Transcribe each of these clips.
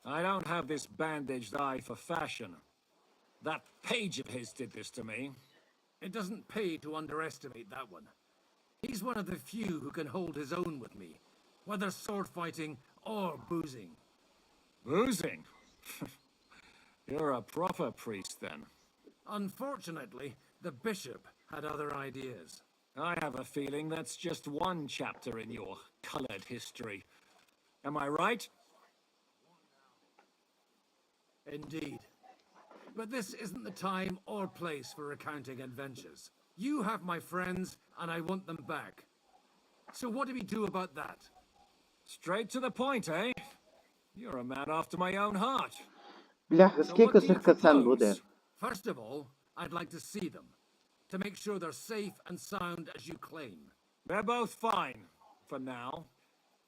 I don't have this bandaged eye for fashion. That page of his did this to me. It doesn't pay to underestimate that one. He's one of the few who can hold his own with me, whether sword fighting or boozing. Boozing? You're a proper priest, then. Unfortunately, the bishop had other ideas. I have a feeling that's just one chapter in your colored history. Am I right? Indeed. But this isn't the time or place for recounting adventures. You have my friends, and I want them back. So what do we do about that? Straight to the point, eh? You're a man after my own heart. Бляха, So скільки what do you цих кацан буде? propose? First of all, I'd like to see them, to make sure they're safe and sound as you claim. They're both fine, for now.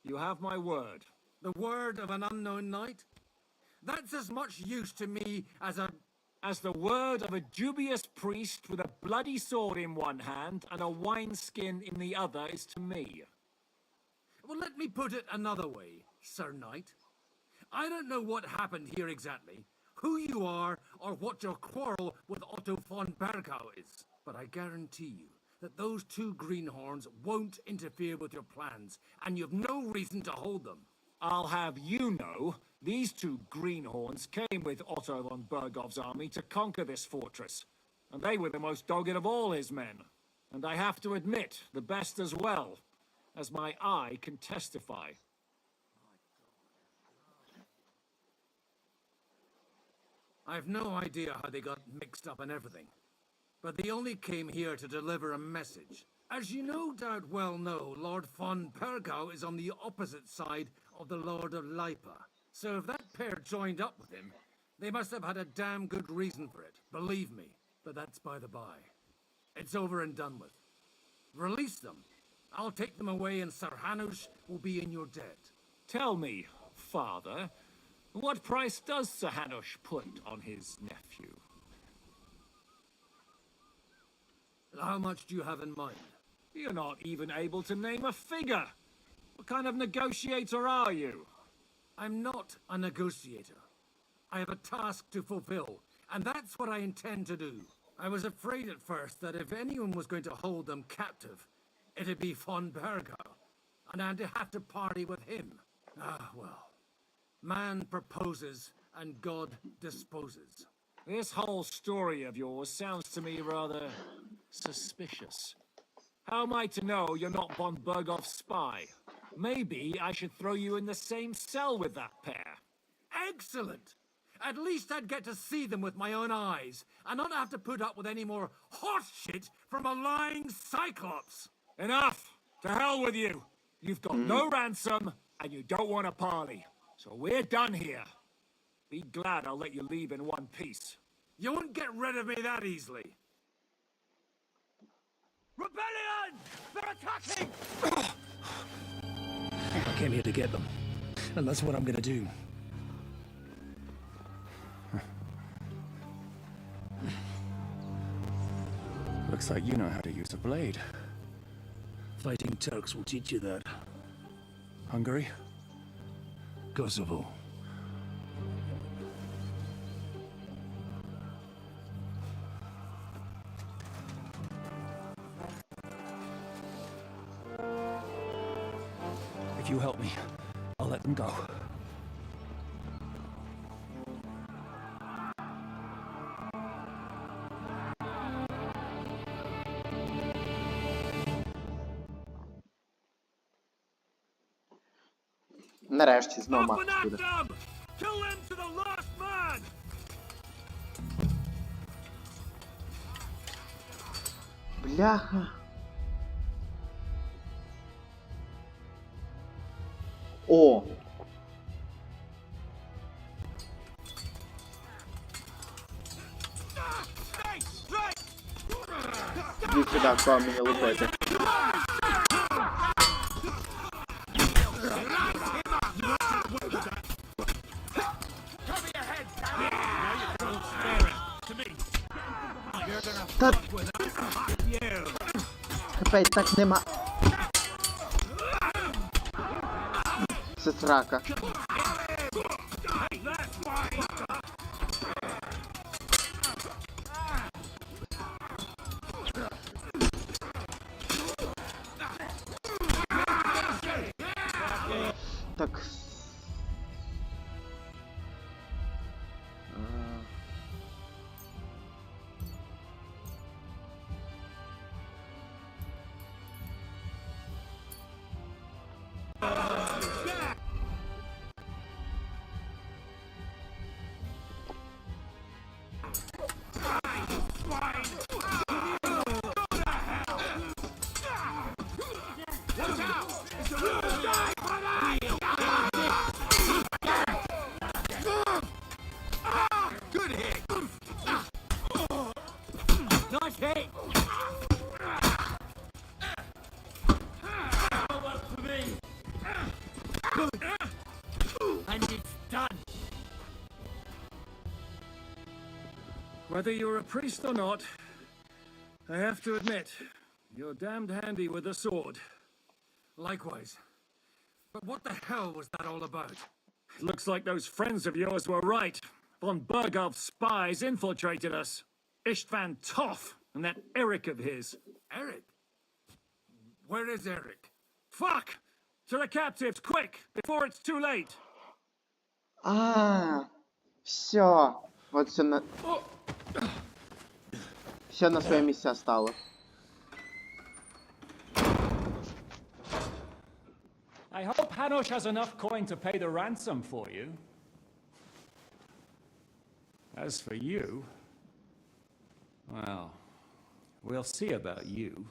You have my word. The word of an unknown knight? That's as much use to me As the word of a dubious priest with a bloody sword in one hand and a wineskin in the other is to me. Well, let me put it another way, Sir Knight. I don't know what happened here exactly, who you are, or what your quarrel with Otto von Bergau is. But I guarantee you that those two greenhorns won't interfere with your plans, and you've no reason to hold them. I'll have you know, these two greenhorns came with Otto von Bergov's army to conquer this fortress. And they were the most dogged of all his men. And I have to admit, the best as well, as my eye can testify. I've no idea how they got mixed up in everything, but they only came here to deliver a message. As you no doubt well know, Lord von Bergau is on the opposite side of the Lord of Lipa. So if that pair joined up with him, they must have had a damn good reason for it, believe me. But that's by the by. It's over and done with. Release them. I'll take them away and Sir Hanush will be in your debt. Tell me, father, what price does Sir Hanush put on his nephew? How much do you have in mind? You're not even able to name a figure. What kind of negotiator are you? I'm not a negotiator. I have a task to fulfill, and that's what I intend to do. I was afraid at first that if anyone was going to hold them captive, it'd be von Bergau, and I'd have to party with him. Ah, well. Man proposes, and God disposes. This whole story of yours sounds to me rather suspicious. How am I to know you're not von Bergov's spy? Maybe I should throw you in the same cell with that pair. Excellent! At least I'd get to see them with my own eyes, and not have to put up with any more horse shit from a lying cyclops! Enough! To hell with you! You've got no ransom, and you don't want a parley. So we're done here. Be glad I'll let you leave in one piece. You won't get rid of me that easily. Rebellion! They're attacking! I came here to get them, and that's what I'm gonna do. Looks like you know how to use a blade. Fighting Turks will teach you that. Hungary? Kosovo. If you help me, I'll let them go. Нарешті знову Up and мах at буде. them! Kill them to the last man! Бляха. О! Іди сюди, хто мені лупити. Та... Капець, так нема. Це срака. Так. Good hit! Nice hit! For me! And it's done! Whether you're a priest or not, I have to admit, you're damned handy with a sword. Likewise. But what the hell was that all about? It looks like those friends of yours were right. Von Bergov's spies infiltrated us. Istvan Toth and that Eric of his. Eric? Where is Eric? Fuck! To the captives, quick, before it's too late! Все. Вот все на... Все на свои места стало. I hope Hanush has enough coin to pay the ransom for you. As for you, well, we'll see about you.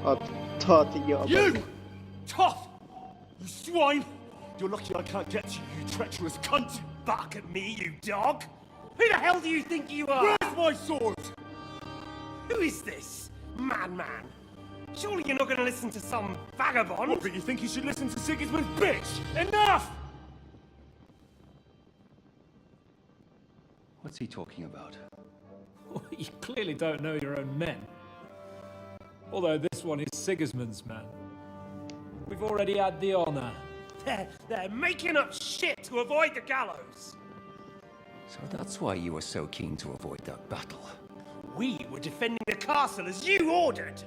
От тот ёбаный. You! Tough! You swine! You're lucky I can't get to you, you treacherous cunt! Bark at me, you dog! Who the hell do you think you are? Where's my sword? Who is this? Madman! Surely you're not going to listen to some vagabond? What, but you think you should listen to Sigismund's bitch? Enough! What's he talking about? You clearly don't know your own men. Although this one is Sigismund's man. We've already had the honor. They're making up shit to avoid the gallows! So that's why you were so keen to avoid that battle. We were defending the castle as you ordered!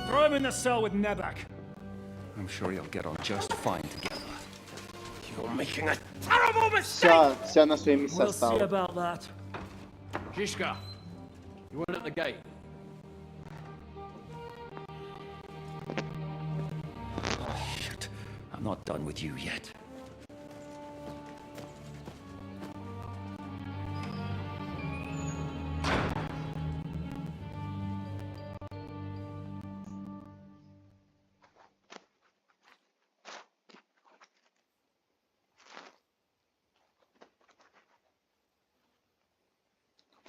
Throw him in the cell with Nebak. I'm sure you'll get on just fine together. You're making a terrible mistake! Все на свои места We'll see стало. about that. Zhishka, you were at the gate. Oh, shit. I'm not done with you yet.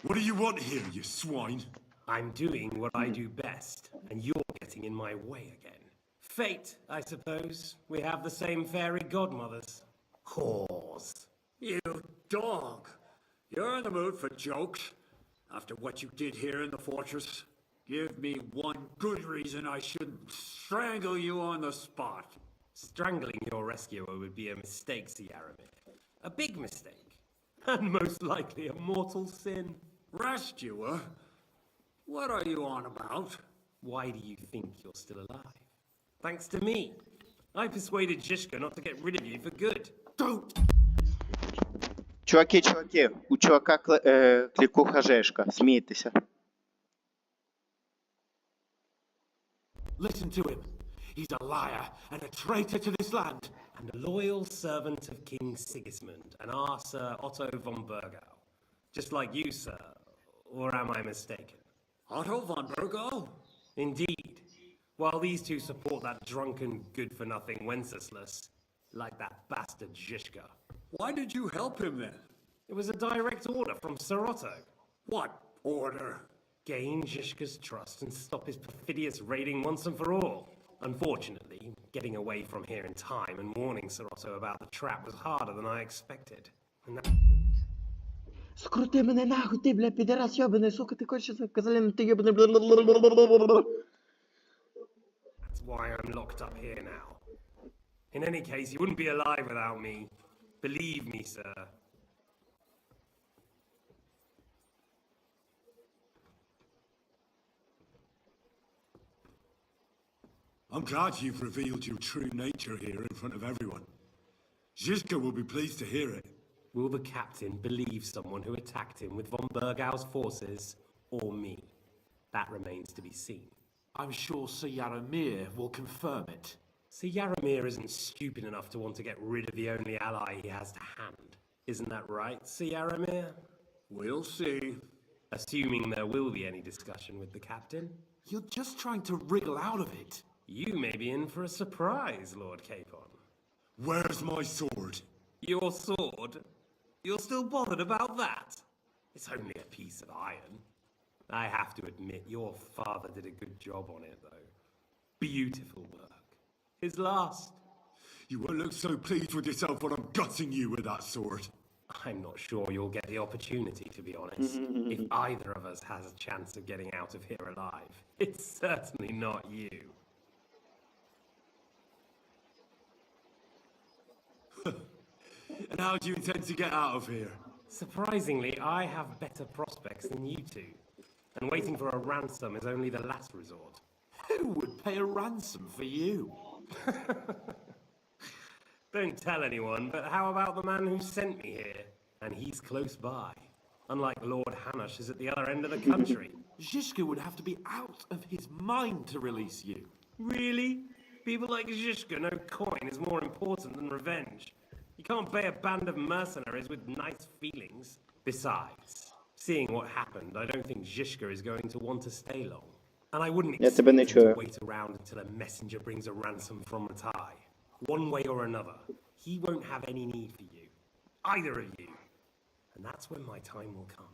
What do you want here, you swine? I'm doing what I do best, and you're getting in my way again. Fate, I suppose. We have the same fairy godmothers. Whores. You dog! You're in the mood for jokes? After what you did here in the fortress? Give me one good reason I shouldn't strangle you on the spot. Strangling your rescuer would be a mistake, Siaramir. A big mistake. And most likely a mortal sin. Rescuer? What are you on about? Why do you think you're still alive? Thanks to me. I persuaded Zhishka not to get rid of you for good. Don't! Чуваки, у чувака кликуха Жешка. Смійтеся. Listen to him. He's a liar and a traitor to this land. And a loyal servant of King Sigismund and our Sir Otto von Bergau. Just like you, sir. Or am I mistaken? Otto von Bergau? Indeed. While these two support that drunken, good-for-nothing Wenceslas, like that bastard Zhishka. Why did you help him then? It was a direct order from Sir Otto. What order? Gain Zhishka's trust and stop his perfidious raiding once and for all. Unfortunately, getting away from here in time and warning Sir Otto about the trap was harder than I expected. And that... Скрути мене нахуй, ти, бля, підарас йобаний, сука, ти хочеш казалин, ти йобаний, That's why I'm locked up here now. In any case, you wouldn't be alive without me. Believe me, sir. I'm glad you've revealed your true nature here in front of everyone. Zizka will be pleased to hear it. Will the captain believe someone who attacked him with von Bergau's forces, or me? That remains to be seen. I'm sure Sir Yaramir will confirm it. Sir Yaramir isn't stupid enough to want to get rid of the only ally he has to hand. Isn't that right, Sir Yaramir? We'll see. Assuming there will be any discussion with the captain. You're just trying to wriggle out of it. You may be in for a surprise, Lord Capon. Where's my sword? Your sword? You're still bothered about that? It's only a piece of iron. I have to admit, your father did a good job on it, though. Beautiful work. His last. You won't look so pleased with yourself when I'm gutting you with that sword. I'm not sure you'll get the opportunity, to be honest. If either of us has a chance of getting out of here alive, it's certainly not you. And how do you intend to get out of here? Surprisingly, I have better prospects than you two. And waiting for a ransom is only the last resort. Who would pay a ransom for you? Don't tell anyone, but how about the man who sent me here? And he's close by. Unlike Lord Hanush is at the other end of the country. Zizka would have to be out of his mind to release you. Really? People like Zizka know coin is more important than revenge. You can't pay a band of mercenaries with nice feelings. Besides, seeing what happened, I don't think Zizka is going to want to stay long. And I wouldn't expect him to wait around until a messenger brings a ransom from Matai. One way or another, he won't have any need for you. Either of you. And that's when my time will come.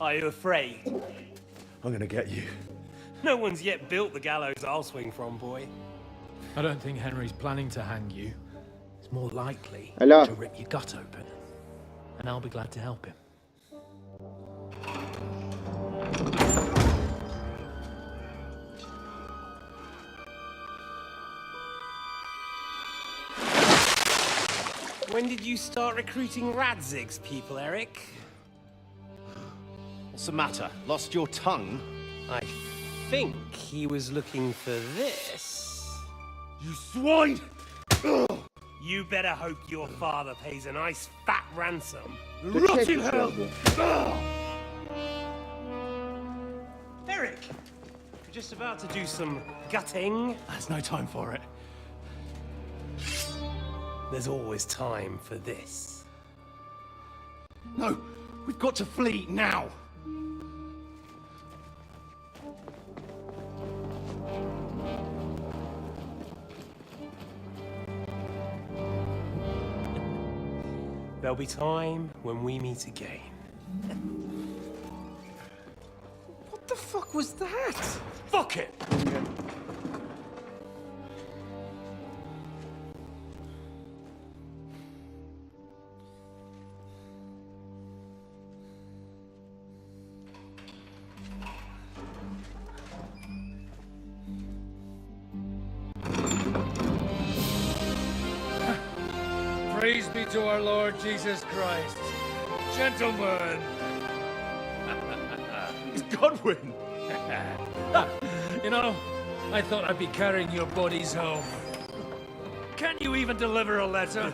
Are you afraid? I'm gonna get you. No one's yet built the gallows I'll swing from, boy. I don't think Henry's planning to hang you. It's more likely Hello. to rip your gut open. And I'll be glad to help him. When did you start recruiting Radzig's people, Eric? What's the matter? Lost your tongue? I think he was looking for this. You swine! You better hope your father pays a nice fat ransom. Rot in hell! Eric! You're just about to do some gutting. There's no time for it. There's always time for this. No, we've got to flee now. There'll be time when we meet again. What the fuck was that? Fuck it! Praise be to our Lord Jesus Christ. Gentlemen! Godwin! You know, I thought I'd be carrying your bodies home. Can't you even deliver a letter?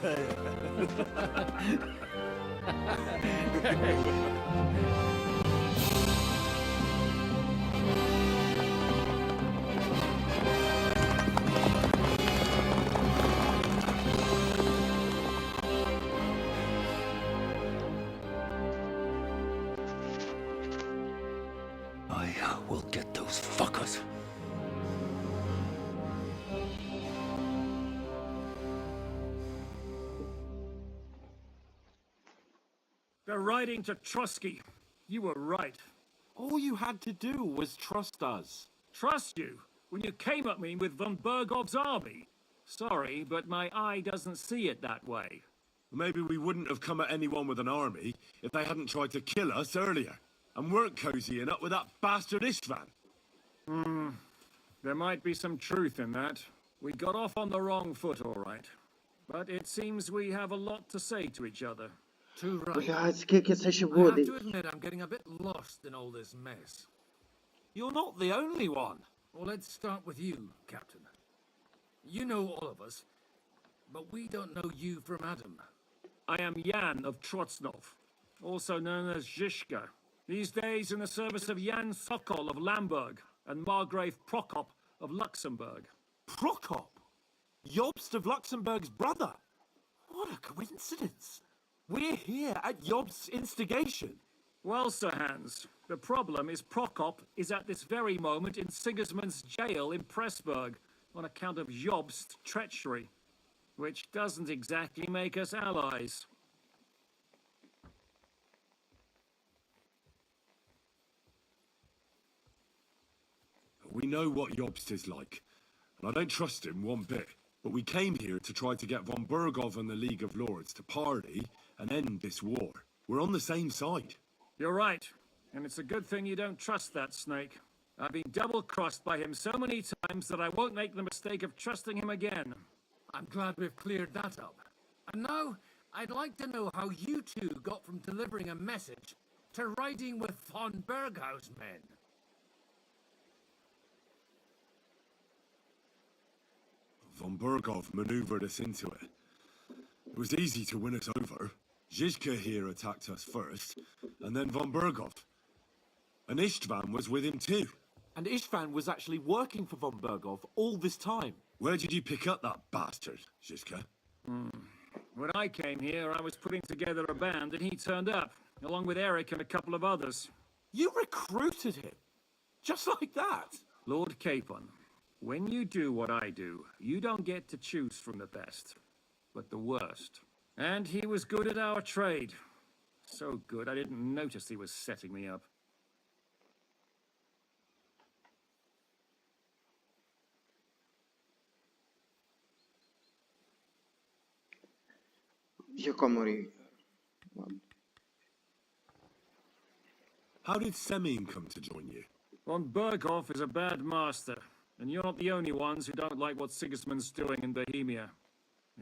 I will get those fuckers. They're riding to Trusky. You were right. All you had to do was trust us. Trust you? When you came at me with von Bergov's army? Sorry, but my eye doesn't see it that way. Maybe we wouldn't have come at anyone with an army if they hadn't tried to kill us earlier, and weren't cozying up with that bastard Istvan. There might be some truth in that. We got off on the wrong foot, all right. But it seems we have a lot to say to each other. Too right. Блядь, скільки це ще I have буде? to admit I'm getting a bit lost in all this mess. You're not the only one. Well, let's start with you, Captain. You know all of us, but we don't know you from Adam. I am Jan of Trotsnov, also known as Zhishka. These days in the service of Jan Sokol of Lamberg and Margrave Prokop of Luxembourg. Prokop? Jobst of Luxembourg's brother? What a coincidence. We're here at Jobst's instigation. Well, Sir Hans, the problem is Prokop is at this very moment in Sigismund's jail in Pressburg on account of Jobst's treachery, which doesn't exactly make us allies. We know what Jobst is like, and I don't trust him one bit. But we came here to try to get von Bergov and the League of Lords to party and end this war. We're on the same side. You're right, and it's a good thing you don't trust that snake. I've been double-crossed by him so many times that I won't make the mistake of trusting him again. I'm glad we've cleared that up. And now, I'd like to know how you two got from delivering a message to riding with von Berghaus men. Von Bergov maneuvered us into it. It was easy to win us over. Zizka here attacked us first, and then von Bergov. And Istvan was with him too. And Istvan was actually working for von Bergov all this time. Where did you pick up that bastard, Zizka? When I came here, I was putting together a band, and he turned up, along with Eric and a couple of others. You recruited him? Just like that? Lord Capon, when you do what I do, you don't get to choose from the best, but the worst. And he was good at our trade. So good, I didn't notice he was setting me up. В якому рі? Ладно. How did Semyon come to join you? Von Berghoff is a bad master, and you're not the only ones who don't like what Sigismund's doing in Bohemia.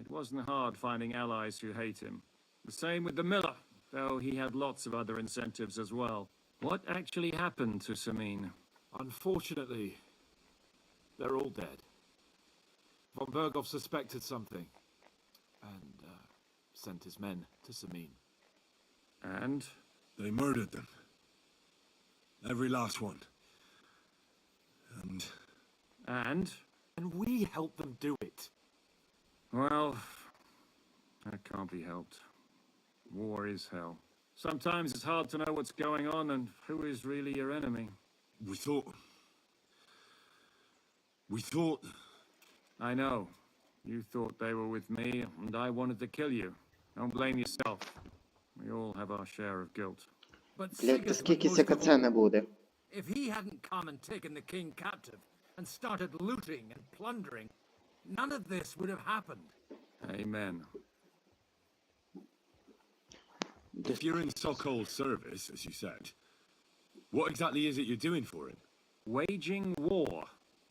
It wasn't hard finding allies who hate him. The same with the miller, though he had lots of other incentives as well. What actually happened to Semyon? Unfortunately, they're all dead. Von Bergov suspected something, and sent his men to Semyon. And? They murdered them. Every last one. And? And we helped them do it. Well, that can't be helped. War is hell. Sometimes it's hard to know what's going on and who is really your enemy. We thought... I know. You thought they were with me, and I wanted to kill you. Don't blame yourself. We all have our share of guilt. But Блядь, та скільки most ця of all, кацена буде? if he hadn't come and taken the king captive and started looting and plundering, none of this would have happened. Amen. If you're in Sokol's service, as you said, what exactly is it you're doing for him? Waging war,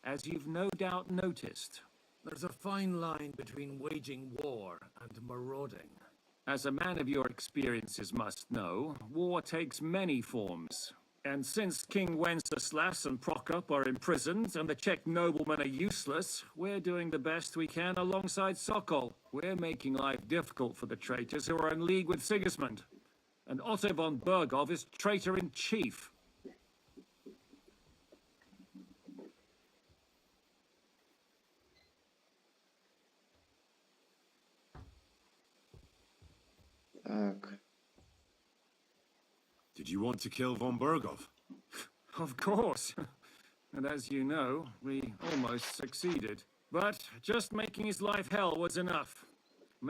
as you've no doubt noticed. There's a fine line between waging war and marauding. As a man of your experiences must know, war takes many forms. And since King Wenceslas and Prokop are imprisoned and the Czech noblemen are useless, we're doing the best we can alongside Sokol. We're making life difficult for the traitors who are in league with Sigismund. And Otto von Bergov is traitor-in-chief. Так. Did you want to kill von Bergov? Of course. And as you know, we almost succeeded. But just making his life hell was enough.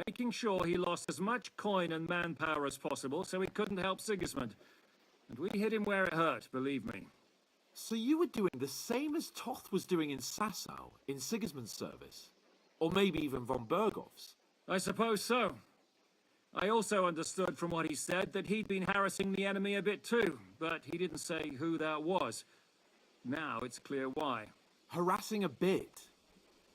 Making sure he lost as much coin and manpower as possible so he couldn't help Sigismund. And we hit him where it hurt, believe me. So you were doing the same as Toth was doing in Sasau, in Sigismund's service? Or maybe even von Bergov's? I suppose so. I also understood from what he said that he'd been harassing the enemy a bit too, but he didn't say who that was. Now it's clear why. Harassing a bit?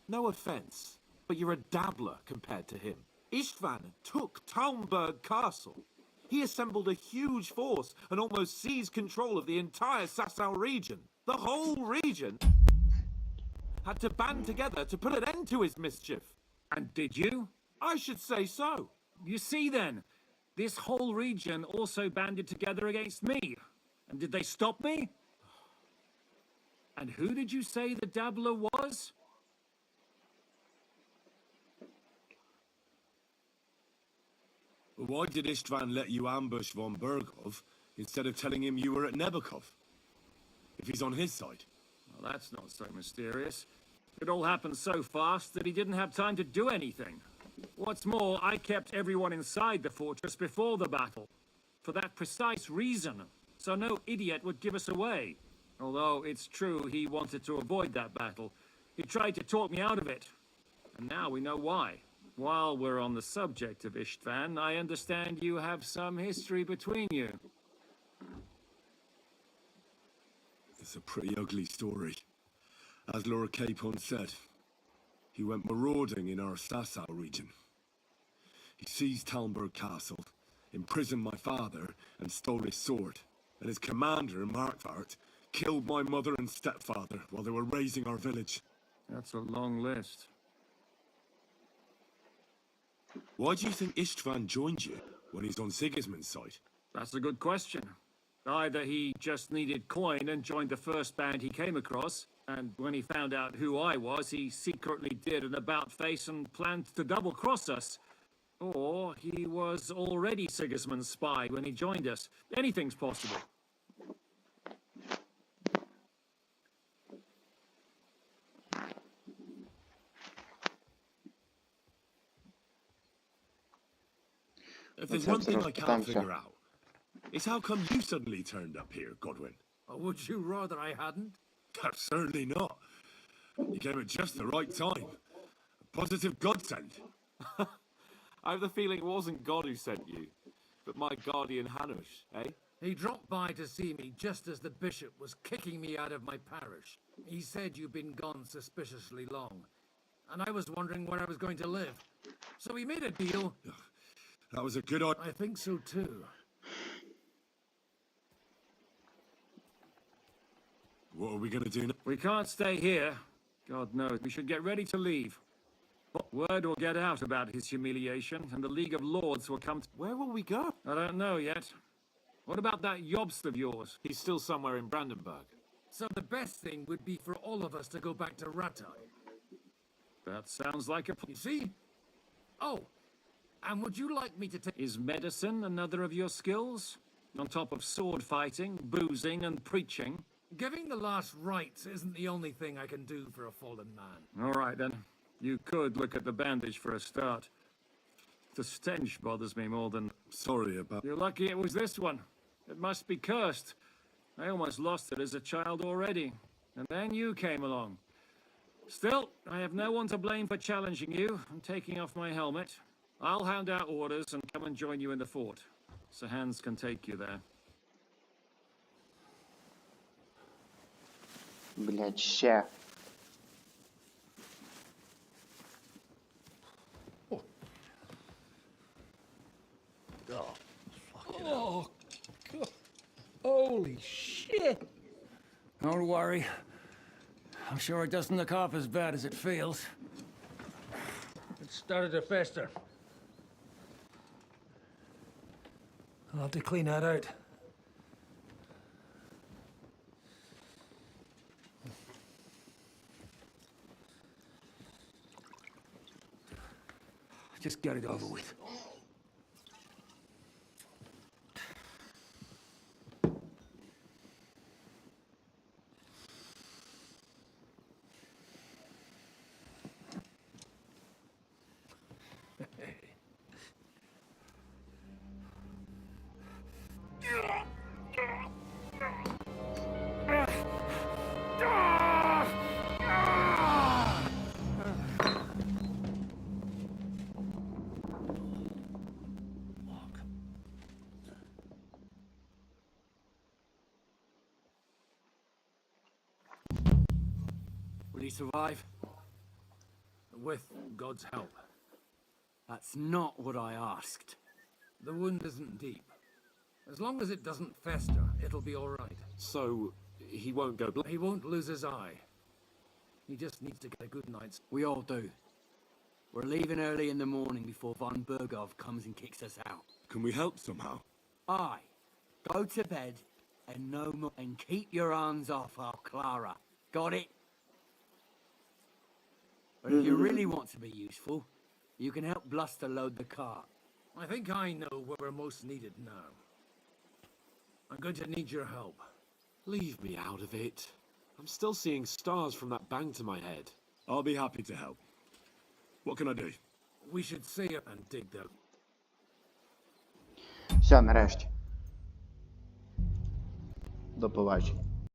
No offence, but you're a dabbler compared to him. Istvan took Talmberg Castle. He assembled a huge force and almost seized control of the entire Sasau region. The whole region had to band together to put an end to his mischief. And did you? I should say so. You see then, this whole region also banded together against me. And did they stop me? And who did you say the dabbler was? Why did Istvan let you ambush von Bergov instead of telling him you were at Nebukov? If he's on his side. Well, that's not so mysterious. It all happened so fast that he didn't have time to do anything. What's more, I kept everyone inside the fortress before the battle. For that precise reason. So no idiot would give us away. Although it's true he wanted to avoid that battle. He tried to talk me out of it. And now we know why. While we're on the subject of Istvan, I understand you have some history between you. It's a pretty ugly story. As Lord Capon said, he went marauding in our Sasau region. He seized Talmberg Castle, imprisoned my father, and stole his sword. And his commander, Markvart, killed my mother and stepfather while they were raising our village. That's a long list. Why do you think Istvan joined you when he's on Sigismund's side? That's a good question. Either he just needed coin and joined the first band he came across, and when he found out who I was, he secretly did an about-face and planned to double-cross us. Or he was already Sigismund's spy when he joined us. Anything's possible. If there's one thing I can't figure out, it's how come you suddenly turned up here, Godwin? Or would you rather I hadn't? Certainly not. You came at just the right time. A positive godsend. I have the feeling it wasn't God who sent you, but my guardian Hanush, eh? He dropped by to see me just as the bishop was kicking me out of my parish. He said you'd been gone suspiciously long, and I was wondering where I was going to live. So we made a deal. That was a good idea. I think so too. What are we gonna do now? We can't stay here. God knows, we should get ready to leave. Word will get out about his humiliation, and the League of Lords will come to... Where will we go? I don't know yet. What about that Jobst of yours? He's still somewhere in Brandenburg. So the best thing would be for all of us to go back to Ratai. That sounds like a... You see? Oh, and would you like me to take... Is medicine another of your skills? On top of sword fighting, boozing, and preaching? Giving the last rites isn't the only thing I can do for a fallen man. All right, then. You could look at the bandage for a start. The stench bothers me more than... Sorry about... You're lucky it was this one. It must be cursed. I almost lost it as a child already. And then you came along. Still, I have no one to blame for challenging you and taking off my helmet. I'll hand out orders and come and join you in the fort. So Hans can take you there. Блядь, ща. Oh, God. Holy shit! Don't worry. I'm sure it doesn't look half as bad as it feels. It started to fester. I'll have to clean that out. Just get it over with. he survive? With God's help. That's not what I asked. The wound isn't deep. As long as it doesn't fester, it'll be all right. So, he won't go blind? He won't lose his eye. He just needs to get a good night's... We all do. We're leaving early in the morning before von Bergov comes and kicks us out. Can we help somehow? Aye. Go to bed and no more, and keep your hands off our Clara. Got it? But if you really want to be useful, you can help Bluster load the cart. I think I know where we're most needed now. I'm going to need your help. Leave me out of it. I'm still seeing stars from that bang to my head. I'll be happy to help. What can I do? We should say it and dig the... Все, нарешті. До побачення.